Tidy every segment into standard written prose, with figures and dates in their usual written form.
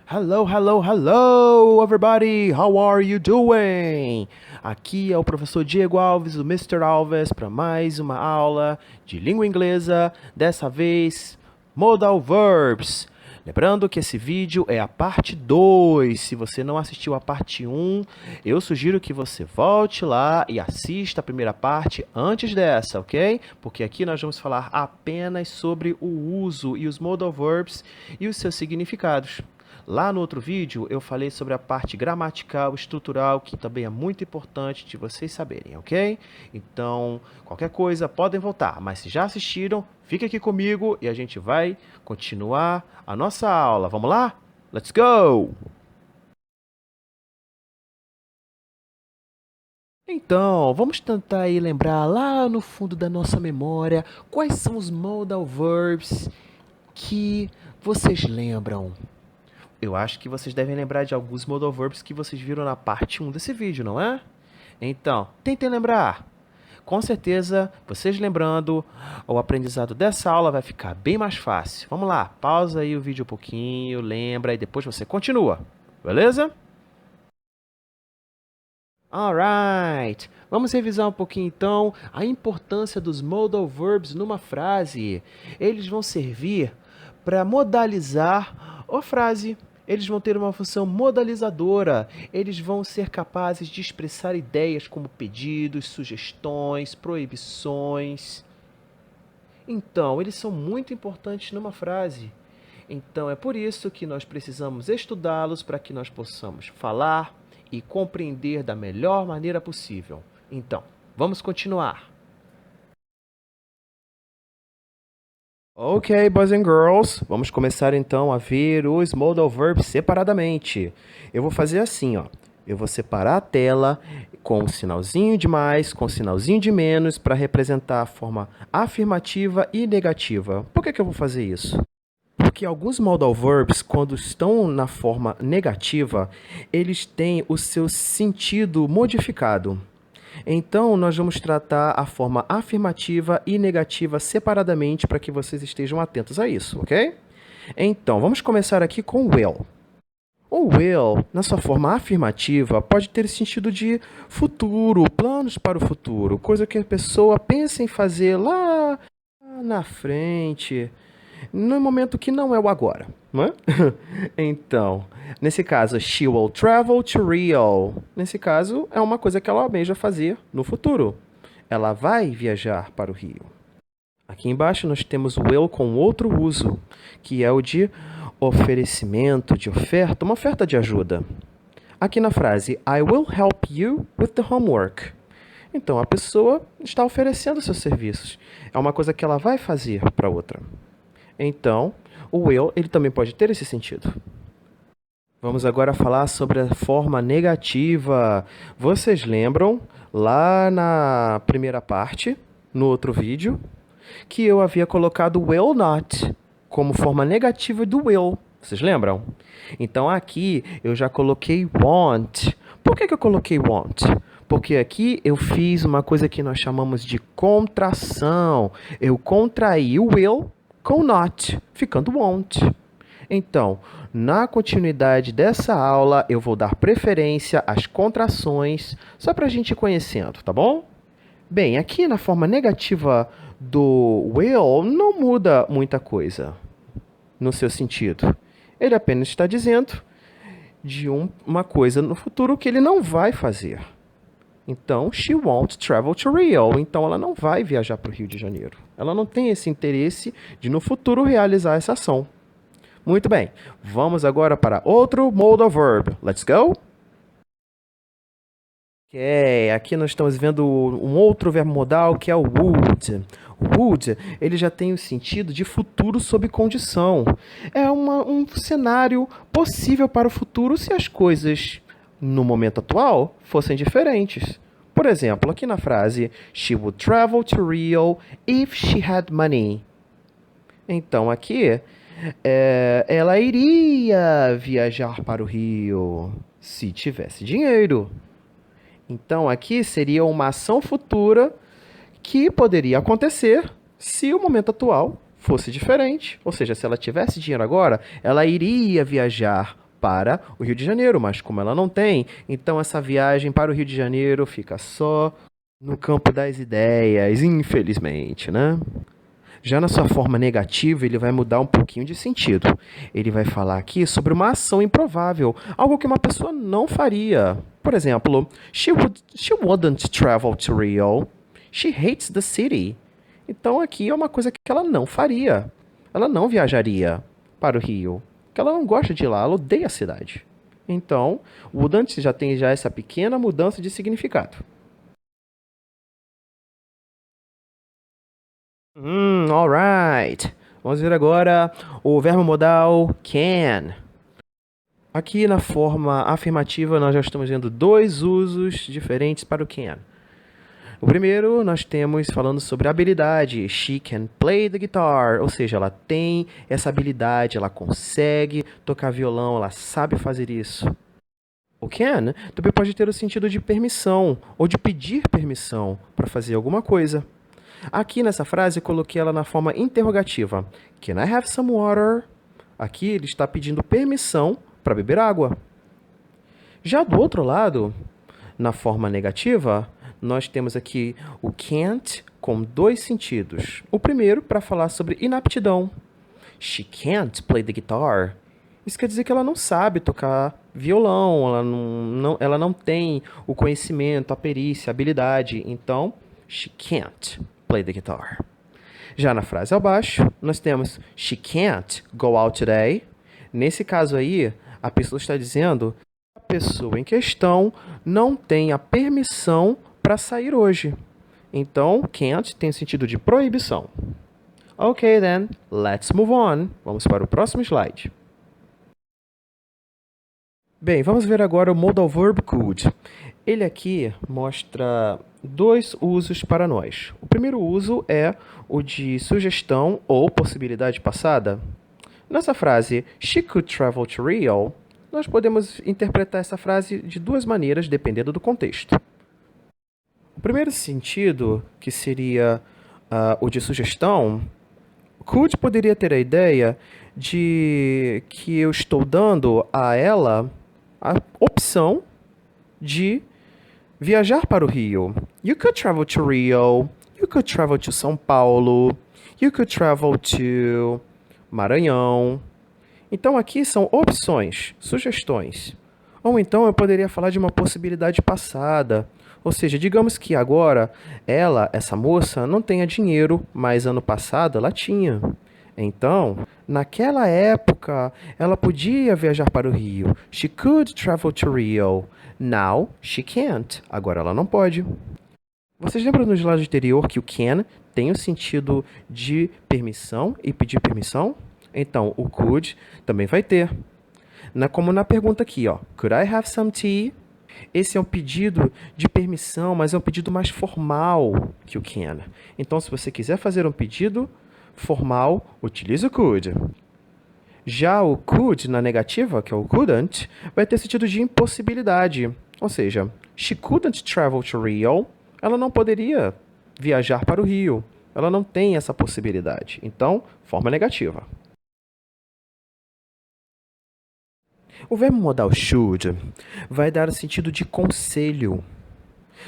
Hello, hello, hello, everybody! How are you doing? Aqui é o professor Diego Alves, o Mr. Alves, para mais uma aula de língua inglesa, dessa vez Modal Verbs. Lembrando que esse vídeo é a parte 2. Se você não assistiu a parte 1, eu sugiro que você volte lá e assista a primeira parte antes dessa, ok? Porque aqui nós vamos falar apenas sobre o uso e os Modal Verbs e os seus significados. Lá no outro vídeo eu falei sobre a parte gramatical, estrutural, que também é muito importante de vocês saberem, ok? Então, qualquer coisa, podem voltar, mas se já assistiram, fique aqui comigo e a gente vai continuar a nossa aula. Vamos lá? Let's go! Então, vamos tentar aí lembrar lá no fundo da nossa memória quais são os modal verbs que vocês lembram. Eu acho que vocês devem lembrar de alguns modal verbs que vocês viram na parte 1 desse vídeo, não é? Então, tentem lembrar. Com certeza, vocês lembrando, o aprendizado dessa aula vai ficar bem mais fácil. Vamos lá, pausa aí o vídeo um pouquinho, lembra e depois você continua. Beleza? Alright, vamos revisar um pouquinho então a importância dos modal verbs numa frase. Eles vão servir para modalizar a frase. Eles vão ter uma função modalizadora. Eles vão ser capazes de expressar ideias como pedidos, sugestões, proibições. Então, eles são muito importantes numa frase. Então, é por isso que nós precisamos estudá-los para que nós possamos falar e compreender da melhor maneira possível. Então, vamos continuar. Ok, boys and girls, vamos começar então a ver os modal verbs separadamente. Eu vou fazer assim, ó. Eu vou separar a tela com um sinalzinho de mais, com um sinalzinho de menos, para representar a forma afirmativa e negativa. Por que eu vou fazer isso? Porque alguns modal verbs, quando estão na forma negativa, eles têm o seu sentido modificado. Então, nós vamos tratar a forma afirmativa e negativa separadamente para que vocês estejam atentos a isso, ok? Então, vamos começar aqui com will. O will, na sua forma afirmativa, pode ter sentido de futuro, planos para o futuro, coisa que a pessoa pensa em fazer lá na frente, no momento que não é o agora, não é? Então, nesse caso, she will travel to Rio. Nesse caso, é uma coisa que ela almeja fazer no futuro. Ela vai viajar para o Rio. Aqui embaixo nós temos o will com outro uso, que é o de oferecimento, de oferta, uma oferta de ajuda. Aqui na frase, I will help you with the homework. Então, a pessoa está oferecendo seus serviços. É uma coisa que ela vai fazer para outra. Então, o will ele também pode ter esse sentido. Vamos agora falar sobre a forma negativa. Vocês lembram, lá na primeira parte, no outro vídeo, que eu havia colocado will not como forma negativa do will. Vocês lembram? Então, aqui eu já coloquei want. Por que eu coloquei want? Porque aqui eu fiz uma coisa que nós chamamos de contração. Eu contraí o will com not, ficando won't. Então, na continuidade dessa aula, eu vou dar preferência às contrações, só para a gente ir conhecendo, tá bom? Bem, aqui na forma negativa do will, não muda muita coisa no seu sentido. Ele apenas está dizendo de uma coisa no futuro que ele não vai fazer. Então, she won't travel to Rio. Então, ela não vai viajar para o Rio de Janeiro. Ela não tem esse interesse de, no futuro, realizar essa ação. Muito bem. Vamos agora para outro modal verb. Let's go? Ok, aqui nós estamos vendo um outro verbo modal que é o would. O would, ele já tem o sentido de futuro sob condição. É um cenário possível para o futuro se as coisas no momento atual fossem diferentes. Por exemplo, aqui na frase, she would travel to Rio if she had money. Então, aqui, ela iria viajar para o Rio se tivesse dinheiro. Então, aqui seria uma ação futura que poderia acontecer se o momento atual fosse diferente. Ou seja, se ela tivesse dinheiro agora, ela iria viajar para o Rio de Janeiro, mas como ela não tem, então essa viagem para o Rio de Janeiro fica só no campo das ideias, infelizmente, né? Já na sua forma negativa, ele vai mudar um pouquinho de sentido. Ele vai falar aqui sobre uma ação improvável, algo que uma pessoa não faria. Por exemplo, she wouldn't travel to Rio. She hates the city. Então aqui é uma coisa que ela não faria. Ela não viajaria para o Rio, porque ela não gosta de ir lá, ela odeia a cidade. Então, wouldn't já tem já essa pequena mudança de significado. Alright. Vamos ver agora o verbo modal can. Aqui na forma afirmativa nós já estamos vendo dois usos diferentes para o can. O primeiro nós temos falando sobre habilidade. She can play the guitar, ou seja, ela tem essa habilidade, ela consegue tocar violão, ela sabe fazer isso. O can também pode ter o sentido de permissão ou de pedir permissão para fazer alguma coisa. Aqui nessa frase eu coloquei ela na forma interrogativa. Can I have some water? Aqui ele está pedindo permissão para beber água. Já do outro lado, na forma negativa, nós temos aqui o can't com dois sentidos. O primeiro para falar sobre inaptidão. She can't play the guitar. Isso quer dizer que ela não sabe tocar violão, ela não tem o conhecimento, a perícia, a habilidade. Então, she can't play the guitar. Já na frase abaixo, nós temos she can't go out today. Nesse caso aí, a pessoa está dizendo que a pessoa em questão não tem a permissão para sair hoje. Então, can't tem o sentido de proibição. Ok, then, let's move on. Vamos para o próximo slide. Bem, vamos ver agora o modal verb could. Ele aqui mostra dois usos para nós. O primeiro uso é o de sugestão ou possibilidade passada. Nessa frase, she could travel to Rio, nós podemos interpretar essa frase de duas maneiras, dependendo do contexto. O primeiro sentido, que seria o de sugestão, could poderia ter a ideia de que eu estou dando a ela a opção de viajar para o Rio. You could travel to Rio. You could travel to São Paulo. You could travel to Maranhão. Então aqui são opções, sugestões. Ou então eu poderia falar de uma possibilidade passada. Ou seja, digamos que agora essa moça, não tenha dinheiro, mas ano passado ela tinha. Então, naquela época, ela podia viajar para o Rio. She could travel to Rio. Now, she can't. Agora ela não pode. Vocês lembram no slide anterior que o can tem o sentido de permissão e pedir permissão? Então, o could também vai ter. Como na pergunta aqui, ó. Could I have some tea? Esse é um pedido de permissão, mas é um pedido mais formal que o can. Então, se você quiser fazer um pedido formal, utilize o could. Já o could na negativa, que é o couldn't, vai ter sentido de impossibilidade. Ou seja, she couldn't travel to Rio. Ela não poderia viajar para o Rio. Ela não tem essa possibilidade. Então, forma negativa. O verbo modal should vai dar o sentido de conselho.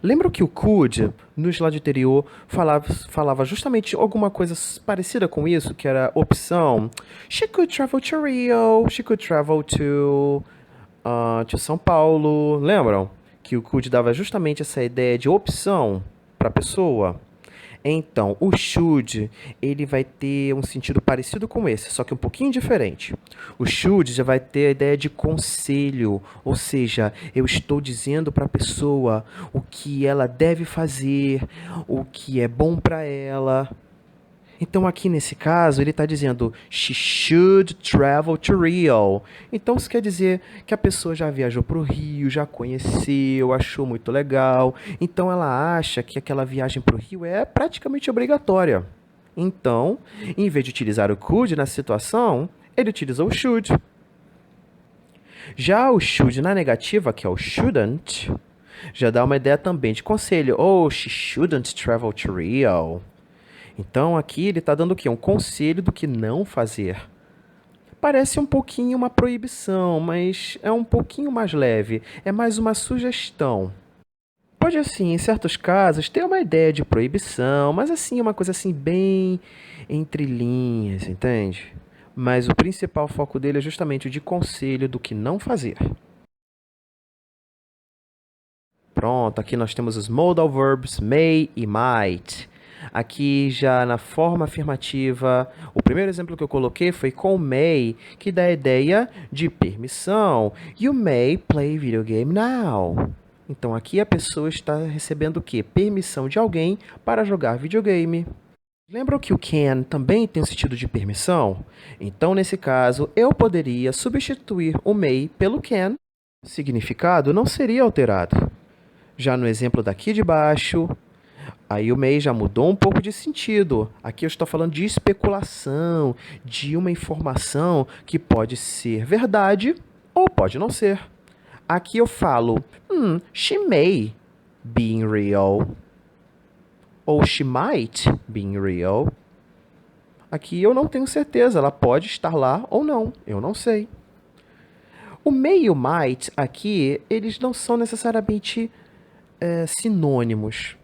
Lembra que o could, no slide anterior, falava justamente alguma coisa parecida com isso, que era opção. She could travel to Rio, she could travel to São Paulo. Lembram? Que o could dava justamente essa ideia de opção para a pessoa. Então, o should, ele vai ter um sentido parecido com esse, só que um pouquinho diferente. O should já vai ter a ideia de conselho, ou seja, eu estou dizendo para a pessoa o que ela deve fazer, o que é bom para ela. Então, aqui nesse caso, ele está dizendo she should travel to Rio. Então, isso quer dizer que a pessoa já viajou para o Rio, já conheceu, achou muito legal. Então, ela acha que aquela viagem para o Rio é praticamente obrigatória. Então, em vez de utilizar o could na situação, ele utiliza o should. Já o should na negativa, que é o shouldn't, já dá uma ideia também de conselho. Oh, she shouldn't travel to Rio. Então, aqui ele está dando o quê? Um conselho do que não fazer. Parece um pouquinho uma proibição, mas é um pouquinho mais leve. É mais uma sugestão. Pode, assim, em certos casos, ter uma ideia de proibição, mas assim, uma coisa assim bem entre linhas, entende? Mas o principal foco dele é justamente o de conselho do que não fazer. Pronto, aqui nós temos os modal verbs may e might. Aqui já na forma afirmativa, o primeiro exemplo que eu coloquei foi com may, que dá a ideia de permissão. You may play video game now. Então aqui a pessoa está recebendo o quê? Permissão de alguém para jogar videogame. Lembram que o can também tem o sentido de permissão? Então, nesse caso, eu poderia substituir o may pelo can. O significado não seria alterado. Já no exemplo daqui de baixo, aí o may já mudou um pouco de sentido. Aqui eu estou falando de especulação, de uma informação que pode ser verdade ou pode não ser. Aqui eu falo, she may be real. Ou she might be real. Aqui eu não tenho certeza, ela pode estar lá ou não, eu não sei. O may e o might aqui, eles não são necessariamente sinônimos.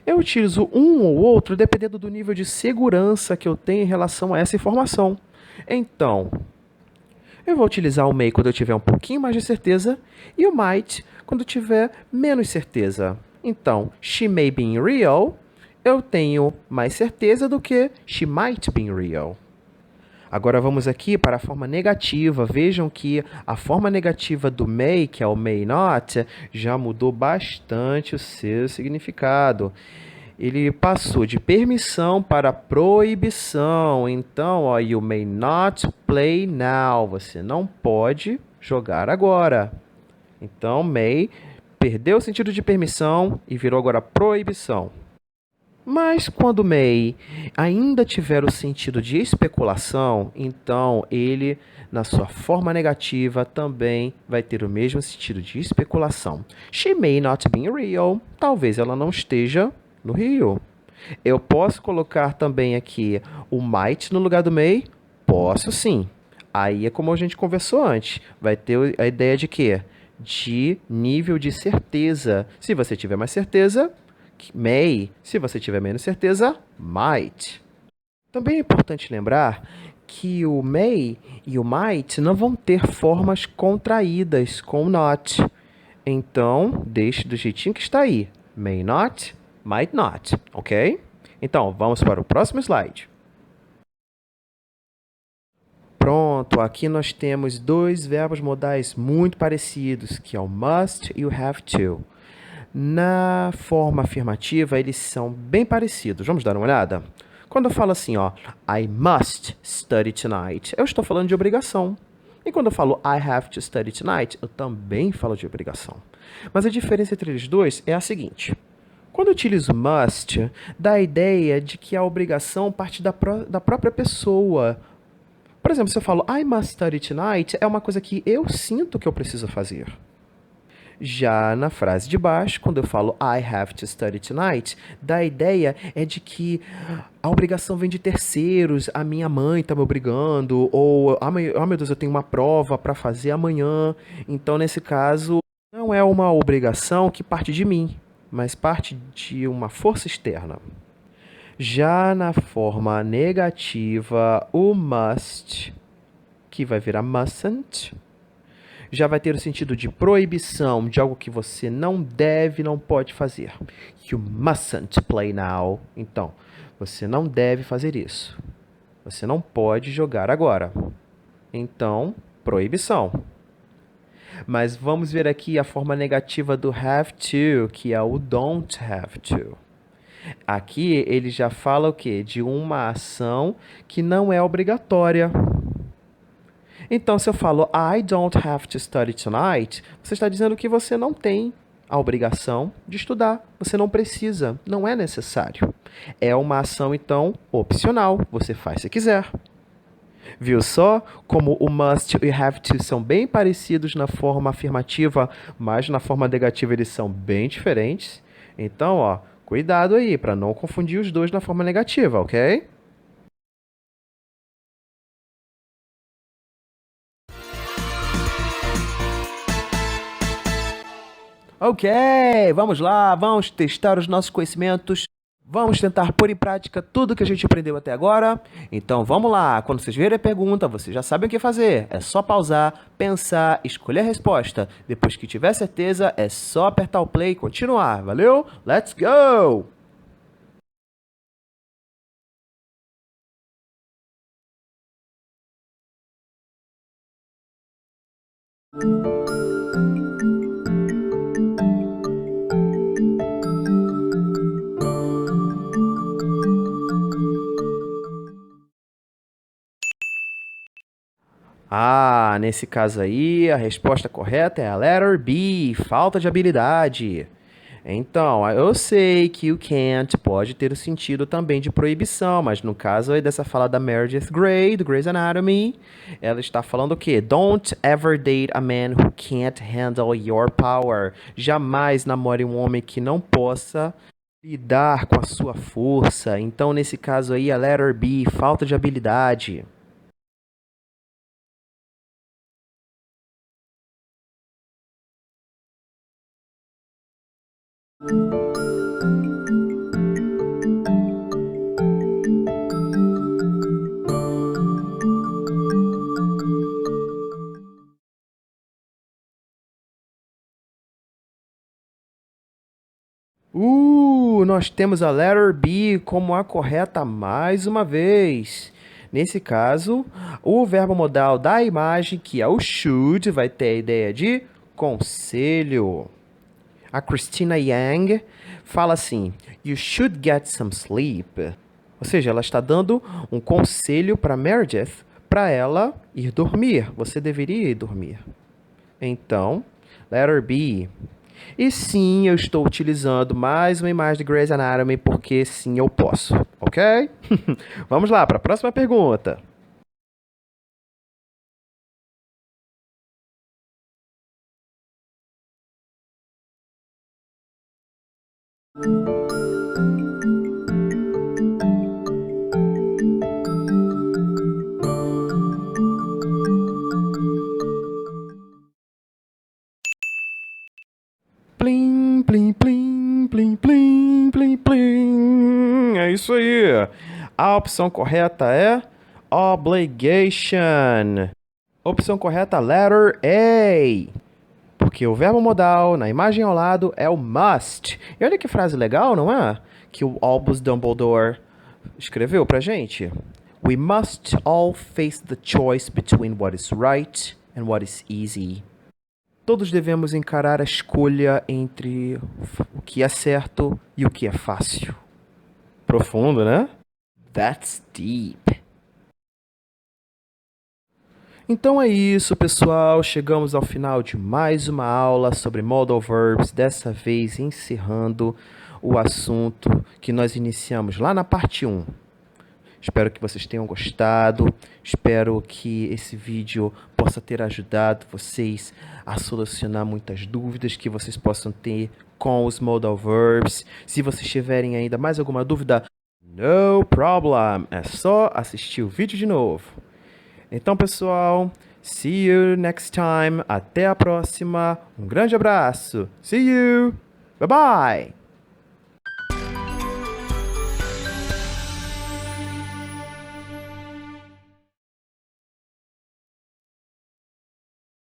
Eu utilizo um ou outro dependendo do nível de segurança que eu tenho em relação a essa informação. Então, eu vou utilizar o may quando eu tiver um pouquinho mais de certeza e o might quando eu tiver menos certeza. Então, she may be real, eu tenho mais certeza do que she might be real. Agora vamos aqui para a forma negativa. Vejam que a forma negativa do may, que é o may not, já mudou bastante o seu significado. Ele passou de permissão para proibição. Então, ó, you may not play now. Você não pode jogar agora. Então, may perdeu o sentido de permissão e virou agora proibição. Mas quando may ainda tiver o sentido de especulação, então ele, na sua forma negativa, também vai ter o mesmo sentido de especulação. She may not be real. Talvez ela não esteja no Rio. Eu posso colocar também aqui o might no lugar do may? Posso sim. Aí é como a gente conversou antes. Vai ter a ideia de quê? De nível de certeza. Se você tiver mais certeza, may. Se você tiver menos certeza, might. Também é importante lembrar que o may e o might não vão ter formas contraídas com not. Então, deixe do jeitinho que está aí. May not, might not, ok? Então, vamos para o próximo slide. Pronto, aqui nós temos dois verbos modais muito parecidos, que é o must e o have to. Na forma afirmativa, eles são bem parecidos. Vamos dar uma olhada? Quando eu falo assim, ó, I must study tonight, eu estou falando de obrigação. E quando eu falo I have to study tonight, eu também falo de obrigação. Mas a diferença entre eles dois é a seguinte. Quando eu utilizo must, dá a ideia de que a obrigação parte da própria pessoa. Por exemplo, se eu falo I must study tonight, é uma coisa que eu sinto que eu preciso fazer. Já na frase de baixo, quando eu falo I have to study tonight, dá a ideia é de que a obrigação vem de terceiros, a minha mãe está me obrigando, ou oh meu Deus, eu tenho uma prova para fazer amanhã. Então, nesse caso, não é uma obrigação que parte de mim, mas parte de uma força externa. Já na forma negativa, o must, que vai virar mustn't, já vai ter o sentido de proibição, de algo que você não deve, não pode fazer. You mustn't play now. Então, você não deve fazer isso. Você não pode jogar agora. Então, proibição. Mas vamos ver aqui a forma negativa do have to, que é o don't have to. Aqui ele já fala o quê? De uma ação que não é obrigatória. Então, se eu falo I don't have to study tonight, você está dizendo que você não tem a obrigação de estudar. Você não precisa, não é necessário. É uma ação, então, opcional. Você faz se quiser. Viu só como o must e have to são bem parecidos na forma afirmativa, mas na forma negativa eles são bem diferentes? Então, ó, cuidado aí para não confundir os dois na forma negativa, ok? Ok, vamos lá, vamos testar os nossos conhecimentos. Vamos tentar pôr em prática tudo que a gente aprendeu até agora. Então vamos lá, quando vocês verem a pergunta, vocês já sabem o que fazer. É só pausar, pensar, escolher a resposta. Depois que tiver certeza, é só apertar o play e continuar. Valeu? Let's go! Ah, nesse caso aí, a resposta correta é a letter B, falta de habilidade. Então, eu sei que o can't pode ter o sentido também de proibição, mas no caso aí dessa fala da Meredith Grey, do Grey's Anatomy, ela está falando o quê? Don't ever date a man who can't handle your power. Jamais namore um homem que não possa lidar com a sua força. Então, nesse caso aí, a letter B, falta de habilidade. Nós temos a letter B como a correta mais uma vez. Nesse caso, o verbo modal da imagem, que é o should, vai ter a ideia de conselho. A Christina Yang fala assim: You should get some sleep. Ou seja, ela está dando um conselho para Meredith para ela ir dormir. Você deveria ir dormir. Então, letter B. E sim, eu estou utilizando mais uma imagem de Grey's Anatomy porque sim, eu posso, ok? Vamos lá para a próxima pergunta. Plim, plim, plim, plim, plim, plim, plim. É isso aí. A opção correta é obligation. Opção correta, letter A. Porque o verbo modal na imagem ao lado é o must. E olha que frase legal, não é? Que o Albus Dumbledore escreveu pra gente. We must all face the choice between what is right and what is easy. Todos devemos encarar a escolha entre o que é certo e o que é fácil. Profundo, né? That's deep. Então é isso, pessoal. Chegamos ao final de mais uma aula sobre modal verbs, dessa vez encerrando o assunto que nós iniciamos lá na parte 1. Espero que vocês tenham gostado. Espero que esse vídeo possa ter ajudado vocês a solucionar muitas dúvidas que vocês possam ter com os modal verbs. Se vocês tiverem ainda mais alguma dúvida, no problem. É só assistir o vídeo de novo. Então, pessoal, see you next time. Até a próxima. Um grande abraço. See you. Bye bye.